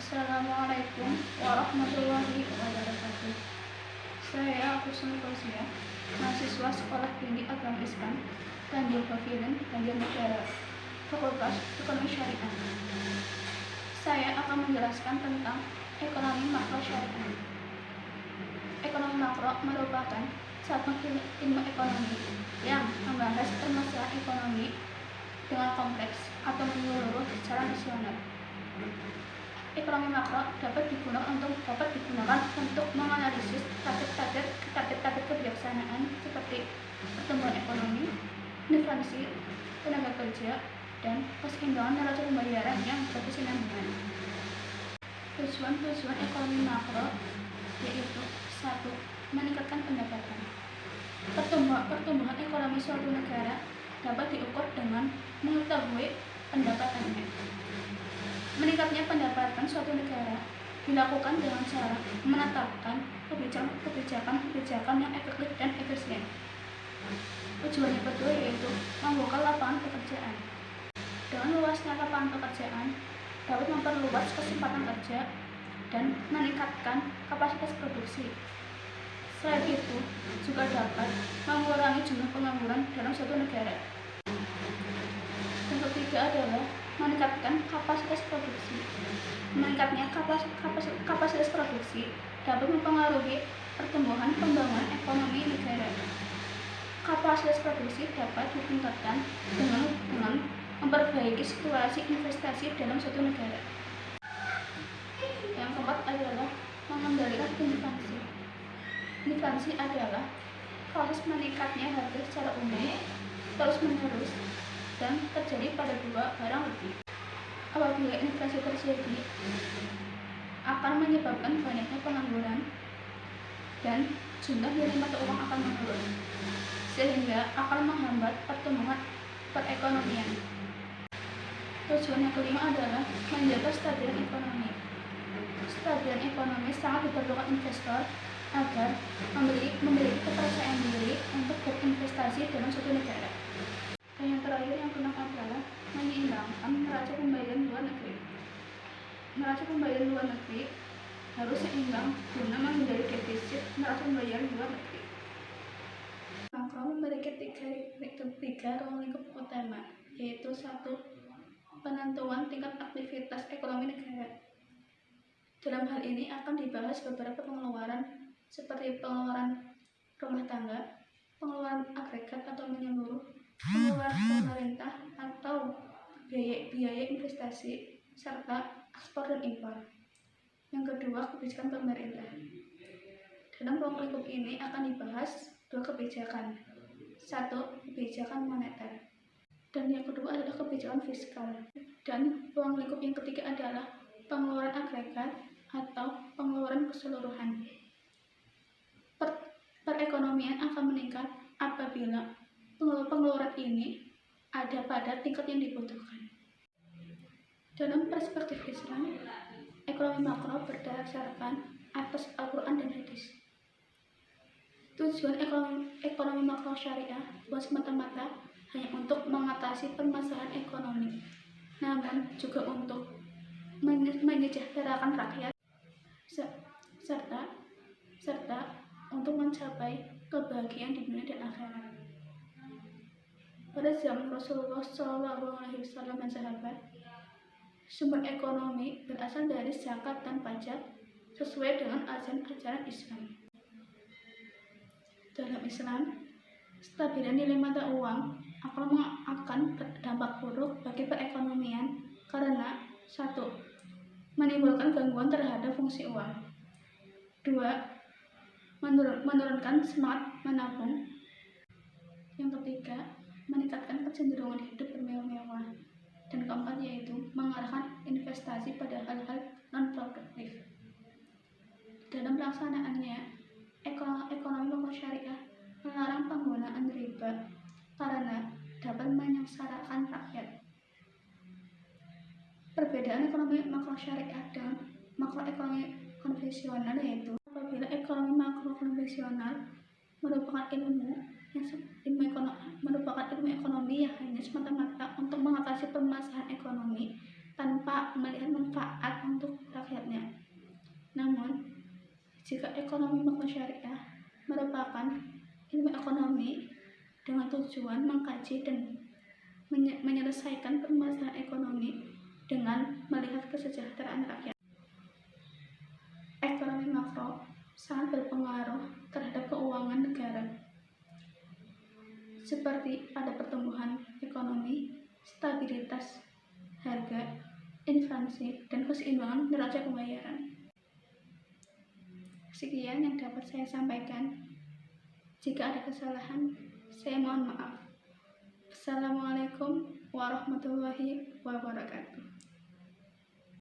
Assalamualaikum warahmatullahi wabarakatuh. Saya Husnul Fauzia, mahasiswa Sekolah Tinggi Agama Islam Tanjung Baviren, Banjarnegara, Fakultas Ekonomi Syariah. Saya akan menjelaskan tentang ekonomi makro syariah. Ekonomi makro merupakan cabang ilmu ekonomi yang membahas permasalahan ekonomi dengan kompleks atau menyeluruh secara nasional. Ekonomi makro dapat digunakan untuk menganalisis target kebijaksanaan seperti pertumbuhan ekonomi, inflasi, tenaga kerja, dan keseimbangan neraca pembayaran yang berkesinambungan. Tujuan ekonomi makro yaitu 1. Meningkatkan pendapatan. Pertumbuhan ekonomi suatu negara dapat diukur dengan mengetahui pendapatannya. Meningkatnya pendapatan suatu negara dilakukan dengan cara menetapkan kebijakan yang efektif dan efisien. Tujuan yang kedua yaitu membuka lapangan pekerjaan. Dengan luasnya lapangan pekerjaan dapat memperluas kesempatan kerja dan meningkatkan kapasitas produksi. Selain itu, juga dapat mengurangi jumlah pengangguran dalam suatu negara. Yang ketiga adalah meningkatkan kapasitas produksi. Meningkatnya kapasitas produksi dapat mempengaruhi pertumbuhan pembangunan ekonomi negara. Kapasitas produksi dapat ditingkatkan dengan memperbaiki situasi investasi dalam suatu negara. Yang keempat adalah mengendalikan inflasi. Inflasi adalah proses meningkatnya harga secara umum terus-menerus dan terjadi pada dua barang lebih. Apabila inflasi terjadi, akan menyebabkan banyaknya pengangguran dan jumlah nilai mata uang akan menurun, sehingga akan menghambat pertumbuhan perekonomian. Tujuan yang kelima adalah menjaga stabilan ekonomi. Stabilan ekonomi sangat diperlukan investor agar memiliki kepercayaan diri untuk berinvestasi dalam suatu negara. Dan yang terakhir yang keenam adalah menyeimbangkan neraca pembayaran luar negeri. Neraca pembayaran luar negeri harus seimbang guna menghindari defisit neraca pembayaran luar negeri. Makro memiliki tiga ruang lingkup utama, yaitu 1. Penentuan tingkat aktivitas ekonomi negara. Dalam hal ini akan dibahas beberapa pengeluaran seperti pengeluaran rumah tangga, pengeluaran agregat atau menyeluruh, pengeluaran pemerintah atau biaya investasi, serta ekspor dan impor. Yang kedua, kebijakan pemerintah. Dalam ruang lingkup ini akan dibahas dua kebijakan. 1. Kebijakan moneter. Dan yang kedua adalah kebijakan fiskal. Dan ruang lingkup yang ketiga adalah pengeluaran agregat atau pengeluaran keseluruhan. Perekonomian akan meningkat apabila pengeluaran ini ada pada tingkat yang dibutuhkan. Dalam perspektif Islam, ekonomi makro berdasarkan atas Al-Quran dan Hadis. Tujuan ekonomi makro syariah bukan semata-mata hanya untuk mengatasi permasalahan ekonomi, namun juga untuk menyejahterakan rakyat serta untuk mencapai kebahagiaan di dunia dan akhirat. Pada zaman Rasulullah SAW dan sahabat, sumber ekonomi berasal dari zakat dan pajak sesuai dengan ajaran Islam. Dalam Islam, stabilan nilai mata uang akan berdampak buruk bagi perekonomian karena 1. Menimbulkan gangguan terhadap fungsi uang. 2. Menurunkan semangat menabung. Yang ketiga, meningkatkan kecenderungan hidup bermewah-mewah. Dan keempat yaitu mengarahkan investasi pada hal-hal non-produktif. Dalam pelaksanaannya, ekonomi makro syariah melarang penggunaan riba karena dapat menyengsarakan rakyat. Perbedaan ekonomi makro syariah dan makroekonomi konvensional yaitu apabila ekonomi makro konvensional merupakan ilmu ekonomi yang hanya semata-mata untuk mengatasi permasalahan ekonomi tanpa melihat manfaat untuk rakyatnya. Namun, jika ekonomi makro syariah merupakan ilmu ekonomi dengan tujuan mengkaji dan menyelesaikan permasalahan ekonomi dengan melihat kesejahteraan rakyat. Ekonomi makro sangat berpengaruh terhadap keuangan negara, seperti pada pertumbuhan ekonomi, stabilitas harga, inflasi, dan keseimbangan neraca pembayaran. Sekian yang dapat saya sampaikan. Jika ada kesalahan, saya mohon maaf. Assalamualaikum warahmatullahi wabarakatuh.